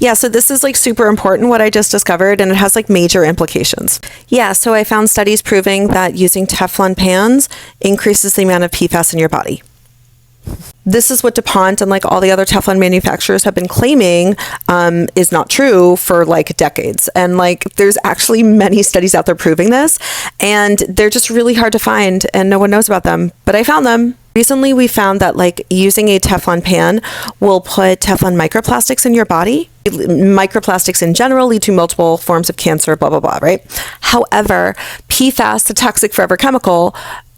Yeah, so this is like super important what I just discovered, and it has like major implications. Yeah, so I found studies proving that using Teflon pans increases the amount of PFAS in your body. This is what DuPont and like all the other Teflon manufacturers have been claiming is not true for like decades. And like there's actually many studies out there proving this, and they're just really hard to find and no one knows about them. But I found them. Recently, we found that like using a Teflon pan will put Teflon microplastics in your body. Microplastics in general lead to multiple forms of cancer, blah, blah, blah, right? However, PFAS, the toxic forever chemical,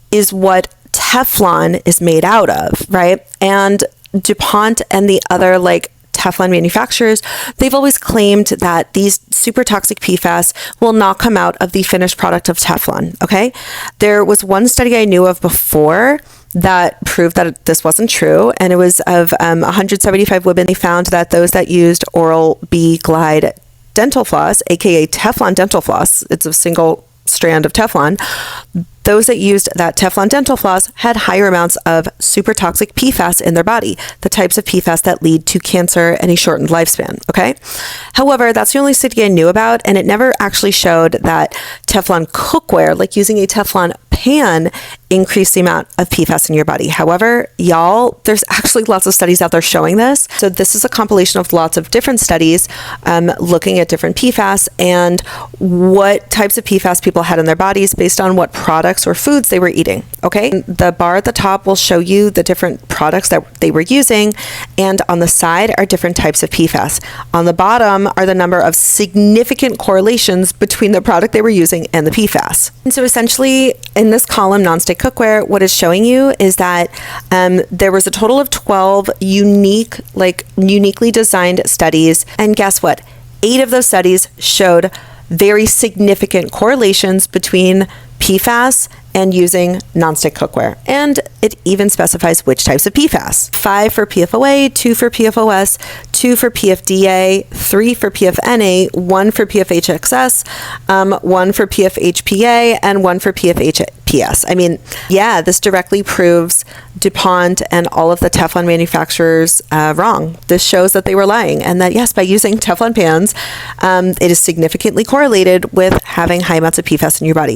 is what Teflon is made out of, right? And DuPont and the other like Teflon manufacturers, they've always claimed that these super toxic PFAS will not come out of the finished product of Teflon, okay? There was one study I knew of before that proved that this wasn't true, and it was of 175 women. They found that those that used Oral-B Glide dental floss, aka Teflon dental floss, it's a single strand of Teflon, those that used that Teflon dental floss had higher amounts of super toxic PFAS in their body, the types of PFAS that lead to cancer and a shortened lifespan, okay? However, that's the only study I knew about, and it never actually showed that Teflon cookware, like using a Teflon pan, increase the amount of PFAS in your body. However, y'all, there's actually lots of studies out there showing this. So this is a compilation of lots of different studies looking at different PFAS and what types of PFAS people had in their bodies based on what products or foods they were eating, okay? The bar at the top will show you the different products that they were using, and on the side are different types of PFAS. On the bottom are the number of significant correlations between the product they were using and the PFAS. And so essentially, in this column, nonstick cookware, what it's showing you is that there was a total of 12 uniquely designed studies, and guess what? 8 of those studies showed very significant correlations between PFAS and using nonstick cookware. And it even specifies which types of PFAS. 5 for PFOA, 2 for PFOS, 2 for PFDA, 3 for PFNA, 1 for PFHXS, 1 for PFHPA, and 1 for PFHPS. I mean, yeah, this directly proves DuPont and all of the Teflon manufacturers wrong. This shows that they were lying, and that yes, by using Teflon pans, it is significantly correlated with having high amounts of PFAS in your body.